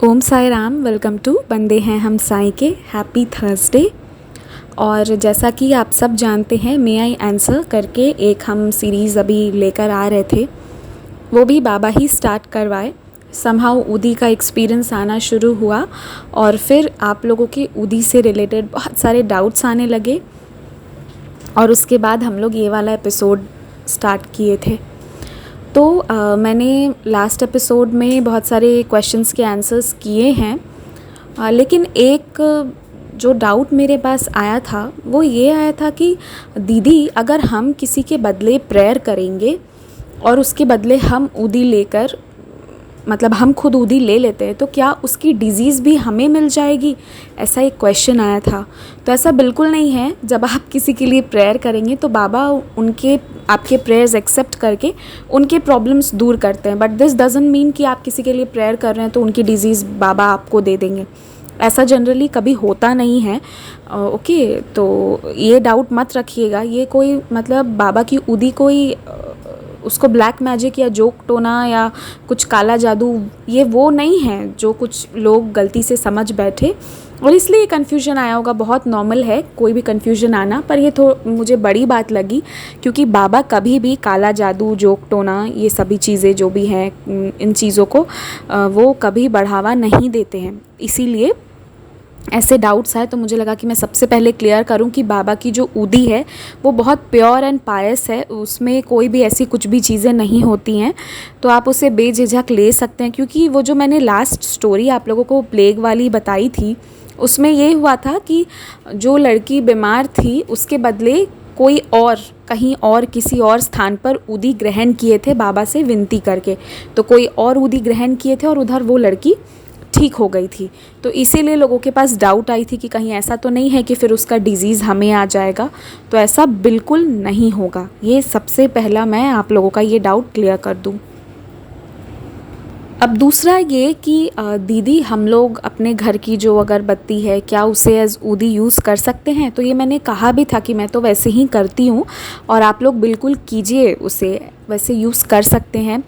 Om Sai Ram. Welcome to बंदे हैं हम साई के। Happy Thursday. और जैसा कि आप सब जानते हैं, मे आई आंसर करके एक हम सीरीज़ अभी लेकर आ रहे थे, वो भी बाबा ही स्टार्ट करवाए। समहाउ उदी का एक्सपीरियंस आना शुरू हुआ और फिर आप लोगों के उदी से रिलेटेड बहुत सारे डाउट्स आने लगे और उसके बाद हम लोग ये वाला एपिसोड स्टार्ट किए थे। तो मैंने लास्ट एपिसोड में बहुत सारे क्वेश्चंस के आंसर्स किए हैं, लेकिन एक जो डाउट मेरे पास आया था वो ये आया था कि दीदी, अगर हम किसी के बदले प्रेयर करेंगे और उसके बदले हम उदी लेकर, मतलब हम खुद उदी ले लेते हैं, तो क्या उसकी डिज़ीज़ भी हमें मिल जाएगी? ऐसा एक क्वेश्चन आया था। तो ऐसा बिल्कुल नहीं है। जब आप किसी के लिए प्रेयर करेंगे तो बाबा उनके आपके प्रेयर्स एक्सेप्ट करके उनके प्रॉब्लम्स दूर करते हैं, बट दिस डजंट मीन कि आप किसी के लिए प्रेयर कर रहे हैं तो उनकी डिज़ीज़ बाबा आपको दे देंगे। ऐसा जनरली कभी होता नहीं है। ओके, तो ये डाउट मत रखिएगा। ये कोई मतलब बाबा की उदी कोई उसको ब्लैक मैजिक या जोक टोना या कुछ काला जादू, ये वो नहीं है जो कुछ लोग गलती से समझ बैठे और इसलिए कन्फ्यूजन आया होगा। बहुत नॉर्मल है कोई भी कन्फ्यूजन आना, पर ये मुझे बड़ी बात लगी क्योंकि बाबा कभी भी काला जादू, जोक टोना, ये सभी चीज़ें जो भी हैं, इन चीज़ों को वो कभी बढ़ावा नहीं देते हैं। इसीलिए ऐसे डाउट्स आए तो मुझे लगा कि मैं सबसे पहले क्लियर करूं कि बाबा की जो उदी है वो बहुत प्योर एंड पायस है, उसमें कोई भी ऐसी कुछ भी चीज़ें नहीं होती हैं, तो आप उसे बेझिझक ले सकते हैं। क्योंकि वो जो मैंने लास्ट स्टोरी आप लोगों को प्लेग वाली बताई थी, उसमें ये हुआ था कि जो लड़की बीमार थी उसके बदले कोई और कहीं और किसी और स्थान पर उदी ग्रहण किए थे बाबा से विनती करके, तो कोई और उदी ग्रहण किए थे और उधर वो लड़की ठीक हो गई थी। तो इसीलिए लोगों के पास डाउट आई थी कि कहीं ऐसा तो नहीं है कि फिर उसका डिज़ीज़ हमें आ जाएगा। तो ऐसा बिल्कुल नहीं होगा। ये सबसे पहला मैं आप लोगों का ये डाउट क्लियर कर दूं। अब दूसरा ये कि दीदी, हम लोग अपने घर की जो अगरबत्ती है क्या उसे एज ऊदी यूज़ कर सकते हैं? तो ये मैंने कहा भी था कि मैं तो वैसे ही करती हूँ और आप लोग बिल्कुल कीजिए, उसे वैसे यूज़ कर सकते हैं।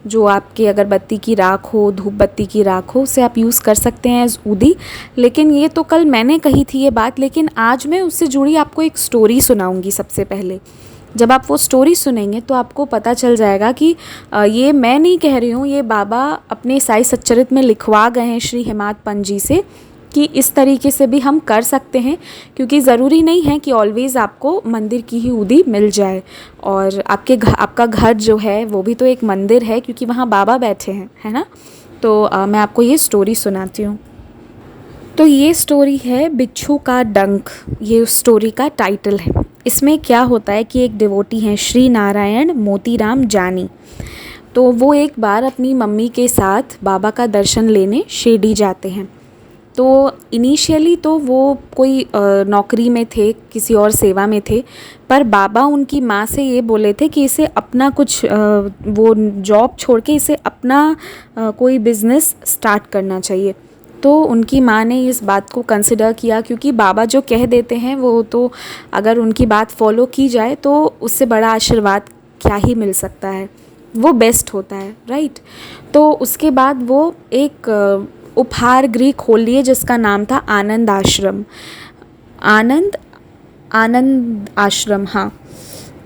जो आपकी अगरबत्ती की राख हो, धूप बत्ती की राख हो, उसे आप यूज़ कर सकते हैं एज ऊदी। लेकिन ये तो कल मैंने कही थी ये बात, लेकिन आज मैं उससे जुड़ी आपको एक स्टोरी सुनाऊंगी। सबसे पहले जब आप वो स्टोरी सुनेंगे तो आपको पता चल जाएगा कि ये मैं नहीं कह रही हूँ, ये बाबा अपने साई सच्चरित में लिखवा गए हैं श्री हेमाद पंत जी से कि इस तरीके से भी हम कर सकते हैं। क्योंकि ज़रूरी नहीं है कि ऑलवेज़ आपको मंदिर की ही उदी मिल जाए, और आपका घर जो है वो भी तो एक मंदिर है, क्योंकि वहाँ बाबा बैठे हैं, है ना। तो मैं आपको ये स्टोरी सुनाती हूँ। तो ये स्टोरी है बिच्छू का डंक, ये उस स्टोरी का टाइटल है। इसमें क्या होता है कि एक डिवोटी हैं श्री नारायण मोतीराम जानी। तो वो एक बार अपनी मम्मी के साथ बाबा का दर्शन लेने शिरडी जाते हैं। तो इनिशियली तो वो कोई नौकरी में थे, किसी और सेवा में थे, पर बाबा उनकी माँ से ये बोले थे कि इसे अपना कुछ वो जॉब छोड़ के इसे अपना कोई बिज़नेस स्टार्ट करना चाहिए। तो उनकी माँ ने इस बात को कंसिडर किया, क्योंकि बाबा जो कह देते हैं वो तो अगर उनकी बात फॉलो की जाए तो उससे बड़ा आशीर्वाद क्या ही मिल सकता है, वो बेस्ट होता है, राइट। तो उसके बाद वो एक उपहार गृह खोल लिए जिसका नाम था आनंद आश्रम। आनंद आश्रम, हाँ।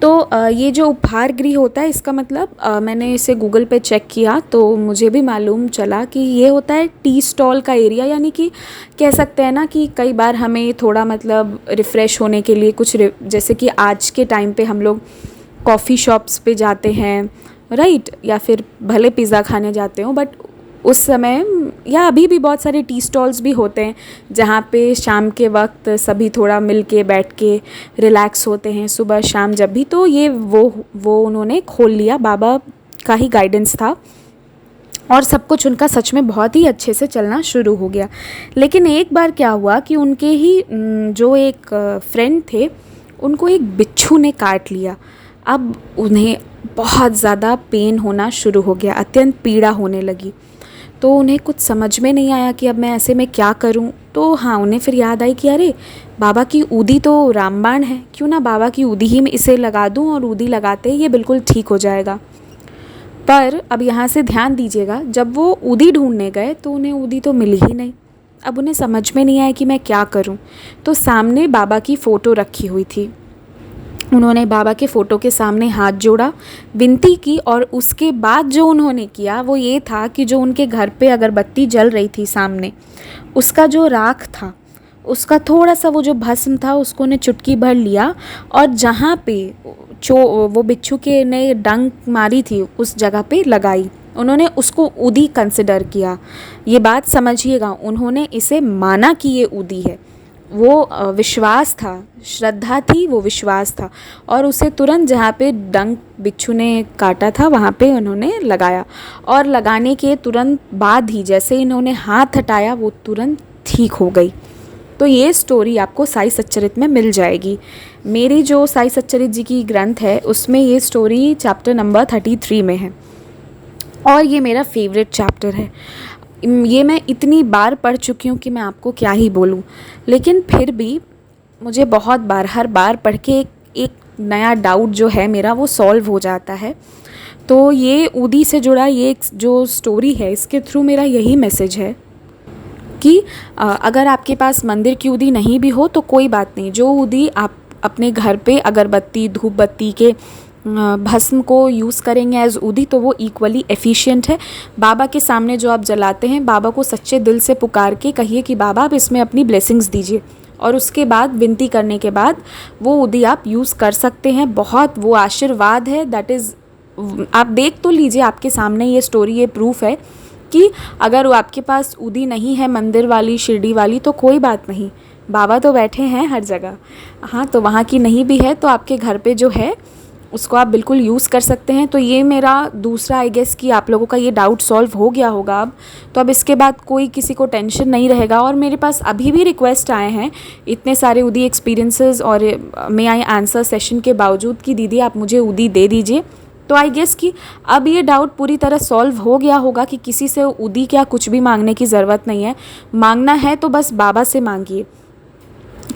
तो ये जो उपहार गृह होता है, इसका मतलब मैंने इसे गूगल पे चेक किया तो मुझे भी मालूम चला कि ये होता है टी स्टॉल का एरिया। यानी कि कह सकते हैं ना कि कई बार हमें थोड़ा मतलब रिफ़्रेश होने के लिए कुछ जैसे कि आज के टाइम पे हम लोग कॉफ़ी शॉप्स पे जाते हैं, राइट, या फिर भले पिज़्ज़ा खाने जाते हो, बट उस समय या अभी भी बहुत सारे टी स्टॉल्स भी होते हैं जहाँ पे शाम के वक्त सभी थोड़ा मिल के बैठ के रिलैक्स होते हैं, सुबह शाम जब भी। तो ये वो उन्होंने खोल लिया, बाबा का ही गाइडेंस था और सब कुछ उनका सच में बहुत ही अच्छे से चलना शुरू हो गया। लेकिन एक बार क्या हुआ कि उनके ही जो एक फ्रेंड थे, उनको एक बिच्छू ने काट लिया। अब उन्हें बहुत ज़्यादा पेन होना शुरू हो गया, अत्यंत पीड़ा होने लगी। तो उन्हें कुछ समझ में नहीं आया कि अब मैं ऐसे में क्या करूं। तो हाँ, उन्हें फिर याद आई कि अरे बाबा की ऊदी तो रामबाण है, क्यों ना बाबा की ऊदी ही में इसे लगा दूं और ऊदी लगाते ही ये बिल्कुल ठीक हो जाएगा। पर अब यहाँ से ध्यान दीजिएगा, जब वो ऊदी ढूंढने गए तो उन्हें ऊदी तो मिली ही नहीं। अब उन्हें समझ में नहीं आया कि मैं क्या करूं। तो सामने बाबा की फ़ोटो रखी हुई थी। उन्होंने बाबा के फ़ोटो के सामने हाथ जोड़ा, विनती की, और उसके बाद जो उन्होंने किया वो ये था कि जो उनके घर पे अगरबत्ती जल रही थी सामने, उसका जो राख था, उसका थोड़ा सा वो जो भस्म था उसको उन्हें चुटकी भर लिया, और जहाँ पे वो बिच्छू के ने डंक मारी थी उस जगह पे लगाई। उन्होंने उसको ऊदी कंसिडर किया। ये बात समझिएगा, उन्होंने इसे माना कि ये ऊदी है। वो विश्वास था, श्रद्धा थी, वो विश्वास था, और उसे तुरंत जहाँ पे डंक बिच्छू ने काटा था वहाँ पे उन्होंने लगाया। और लगाने के तुरंत बाद ही जैसे इन्होंने हाथ हटाया वो तुरंत ठीक हो गई। तो ये स्टोरी आपको साई सच्चरित में मिल जाएगी। मेरी जो साई सच्चरित जी की ग्रंथ है उसमें ये स्टोरी चैप्टर नंबर 33 में है, और ये मेरा फेवरेट चैप्टर है। ये मैं इतनी बार पढ़ चुकी हूँ कि मैं आपको क्या ही बोलूँ, लेकिन फिर भी मुझे बहुत बार, हर बार पढ़ के एक नया डाउट जो है मेरा वो सॉल्व हो जाता है। तो ये ऊदी से जुड़ा ये एक जो स्टोरी है, इसके थ्रू मेरा यही मैसेज है कि अगर आपके पास मंदिर की ऊदी नहीं भी हो तो कोई बात नहीं, जो ऊदी आप अपने घर पे अगरबत्ती, धूप बत्ती के भस्म को यूज़ करेंगे एज ऊदी तो वो इक्वली एफिशिएंट है। बाबा के सामने जो आप जलाते हैं, बाबा को सच्चे दिल से पुकार के कहिए कि बाबा आप इसमें अपनी ब्लेसिंग्स दीजिए, और उसके बाद विनती करने के बाद वो ऊदी आप यूज़ कर सकते हैं। बहुत वो आशीर्वाद है, दैट इज़, आप देख तो लीजिए, आपके सामने ये स्टोरी, ये प्रूफ है कि अगर वो आपके पास ऊदी नहीं है मंदिर वाली, शिरडी वाली, तो कोई बात नहीं, बाबा तो बैठे हैं हर जगह। हाँ, तो वहाँ की नहीं भी है तो आपके घर पे जो है उसको आप बिल्कुल यूज़ कर सकते हैं। तो ये मेरा दूसरा, आई गेस कि आप लोगों का ये डाउट सॉल्व हो गया होगा अब। तो अब इसके बाद कोई किसी को टेंशन नहीं रहेगा। और मेरे पास अभी भी रिक्वेस्ट आए हैं इतने सारे ऊदी एक्सपीरियंसेस और मे आई आंसर सेशन के बावजूद कि दीदी आप मुझे ऊदी दे दीजिए। तो आई गेस कि अब ये डाउट पूरी तरह सॉल्व हो गया होगा कि किसी से ऊदी क्या कुछ भी मांगने की ज़रूरत नहीं है। मांगना है तो बस बाबा से मांगिए।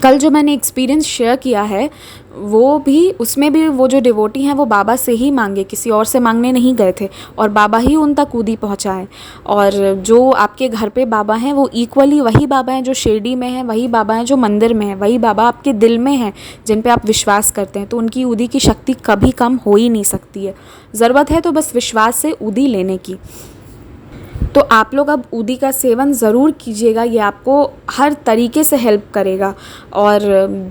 कल जो मैंने एक्सपीरियंस शेयर किया है वो भी, उसमें भी वो जो डिवोटी हैं वो बाबा से ही मांगे, किसी और से मांगने नहीं गए थे, और बाबा ही उन तक ऊदी पहुँचाए। और जो आपके घर पे बाबा हैं वो इक्वली वही बाबा हैं जो शिरडी में हैं, वही बाबा हैं जो मंदिर में हैं, वही बाबा आपके दिल में हैं जिन पे आप विश्वास करते हैं। तो उनकी ऊदी की शक्ति कभी कम हो ही नहीं सकती है। ज़रूरत है तो बस विश्वास से ऊदी लेने की। तो आप लोग अब ऊदी का सेवन ज़रूर कीजिएगा, ये आपको हर तरीके से हेल्प करेगा। और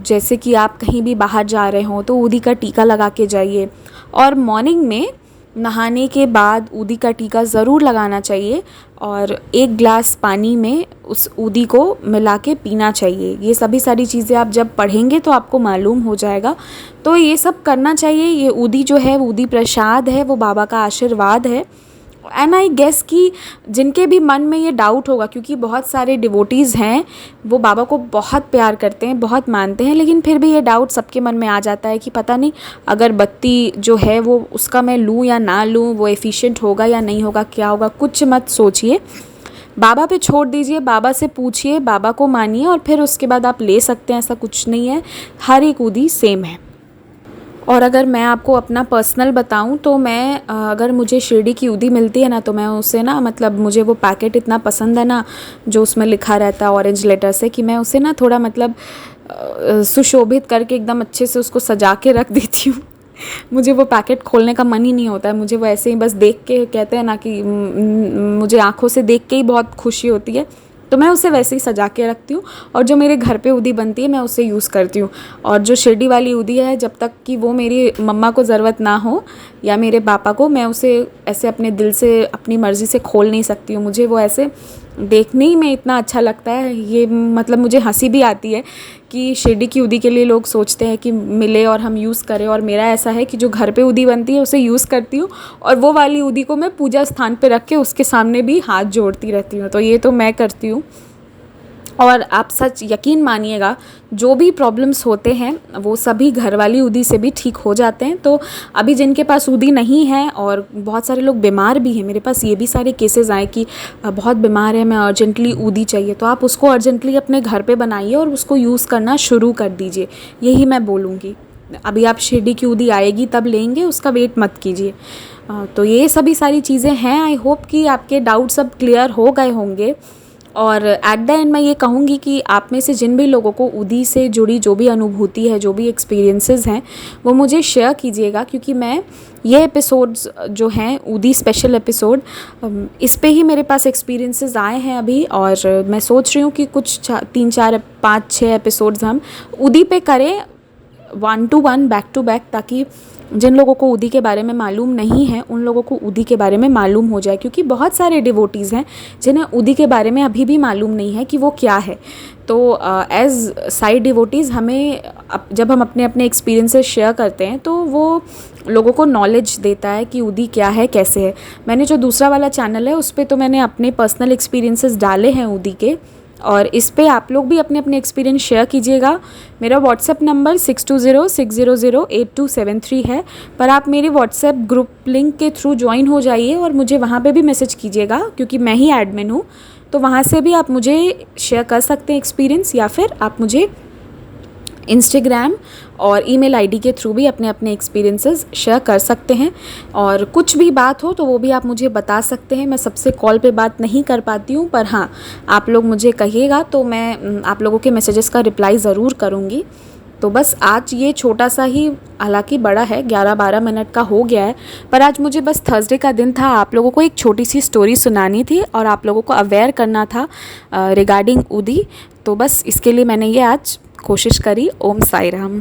जैसे कि आप कहीं भी बाहर जा रहे हों तो ऊदी का टीका लगा के जाइए, और मॉर्निंग में नहाने के बाद ऊदी का टीका ज़रूर लगाना चाहिए, और 1 ग्लास पानी में उस ऊदी को मिला के पीना चाहिए। ये सभी सारी चीज़ें आप जब पढ़ेंगे तो आपको मालूम हो जाएगा। तो ये सब करना चाहिए। ये ऊदी जो है, ऊदी प्रसाद है, वो बाबा का आशीर्वाद है। एंड आई गेस कि जिनके भी मन में ये डाउट होगा, क्योंकि बहुत सारे डिवोटीज़ हैं वो बाबा को बहुत प्यार करते हैं, बहुत मानते हैं, लेकिन फिर भी ये डाउट सबके मन में आ जाता है कि पता नहीं अगरबत्ती जो है वो उसका मैं लूँ या ना लूँ, वो एफिशिएंट होगा या नहीं होगा, क्या होगा। कुछ मत सोचिए, बाबा पे छोड़ दीजिए, बाबा से पूछिए, बाबा को मानिए, और फिर उसके बाद आप ले सकते हैं। ऐसा कुछ नहीं है, हर एक ऊदी सेम है। और अगर मैं आपको अपना पर्सनल बताऊं तो मैं अगर मुझे शिरडी की ऊदी मिलती है ना तो मैं उसे ना, मतलब मुझे वो पैकेट इतना पसंद है ना जो उसमें लिखा रहता है ऑरेंज लेटर से, कि मैं उसे ना थोड़ा मतलब सुशोभित करके एकदम अच्छे से उसको सजा के रख देती हूँ। मुझे वो पैकेट खोलने का मन ही नहीं होता है। मुझे वो ऐसे ही बस देख के, कहते हैं ना कि मुझे आँखों से देख के ही बहुत खुशी होती है, तो मैं उसे वैसे ही सजा के रखती हूँ। और जो मेरे घर पे ऊदी बनती है मैं उसे यूज़ करती हूँ। और जो शिरडी वाली ऊदी है, जब तक कि वो मेरी मम्मा को ज़रूरत ना हो या मेरे पापा को, मैं उसे ऐसे अपने दिल से, अपनी मर्ज़ी से खोल नहीं सकती हूँ। मुझे वो ऐसे देखने ही में इतना अच्छा लगता है। ये मतलब मुझे हंसी भी आती है कि शिरडी की ऊदी के लिए लोग सोचते हैं कि मिले और हम यूज़ करें, और मेरा ऐसा है कि जो घर पे ऊदी बनती है उसे यूज़ करती हूँ, और वो वाली ऊदी को मैं पूजा स्थान पे रख के उसके सामने भी हाथ जोड़ती रहती हूँ। तो ये तो मैं करती हूँ। और आप सच यकीन मानिएगा, जो भी प्रॉब्लम्स होते हैं वो सभी घर वाली ऊदी से भी ठीक हो जाते हैं। तो अभी जिनके पास ऊदी नहीं है, और बहुत सारे लोग बीमार भी हैं, मेरे पास ये भी सारे केसेस आए कि बहुत बीमार है, मैं अर्जेंटली ऊदी चाहिए, तो आप उसको अर्जेंटली अपने घर पे बनाइए और उसको यूज़ करना शुरू कर दीजिए। यही मैं बोलूँगी। अभी आप शिरडी की ऊदी आएगी तब लेंगे, उसका वेट मत कीजिए। तो ये सभी सारी चीज़ें हैं। आई होप कि आपके डाउट सब क्लियर हो गए होंगे। और एट द एंड मैं ये कहूँगी कि आप में से जिन भी लोगों को उदी से जुड़ी जो भी अनुभूति है, जो भी एक्सपीरियंसेस हैं, वो मुझे शेयर कीजिएगा, क्योंकि मैं ये एपिसोड्स जो हैं उदी स्पेशल एपिसोड, इस पे ही मेरे पास एक्सपीरियंसेस आए हैं अभी। और मैं सोच रही हूँ कि कुछ 3 4 5 6 एपिसोड्स हम उदी पे करें, 1 to 1 बैक टू बैक, ताकि जिन लोगों को उदी के बारे में मालूम नहीं है उन लोगों को उदी के बारे में मालूम हो जाए। क्योंकि बहुत सारे डिवोटीज़ हैं जिन्हें उदी के बारे में अभी भी मालूम नहीं है कि वो क्या है। तो एज़ साइड डिवोटीज़ हमें जब हम अपने अपने एक्सपीरियंसेस शेयर करते हैं तो वो लोगों को नॉलेज देता है कि उदी क्या है, कैसे है। मैंने जो दूसरा वाला चैनल है उस पर तो मैंने अपने पर्सनल एक्सपीरियंसेस डाले हैं उदी के, और इस पे आप लोग भी अपने अपने एक्सपीरियंस शेयर कीजिएगा। मेरा व्हाट्सएप नंबर 6206008273 है, पर आप मेरे व्हाट्सएप ग्रुप लिंक के थ्रू ज्वाइन हो जाइए और मुझे वहाँ पे भी मैसेज कीजिएगा, क्योंकि मैं ही एडमिन हूँ। तो वहाँ से भी आप मुझे शेयर कर सकते हैं एक्सपीरियंस, या फिर आप मुझे इंस्टाग्राम और ईमेल आईडी के थ्रू भी अपने अपने एक्सपीरियंसेस शेयर कर सकते हैं। और कुछ भी बात हो तो वो भी आप मुझे बता सकते हैं। मैं सबसे कॉल पे बात नहीं कर पाती हूँ, पर हाँ, आप लोग मुझे कहिएगा तो मैं आप लोगों के मैसेजेस का रिप्लाई ज़रूर करूँगी। तो बस आज ये छोटा सा ही, हालांकि बड़ा है, 11-12 मिनट का हो गया है, पर आज मुझे बस थर्सडे का दिन था, आप लोगों को एक छोटी सी स्टोरी सुनानी थी और आप लोगों को अवेयर करना था रिगार्डिंग उदी। तो बस इसके लिए मैंने ये आज कोशिश करी। ओम साई राम।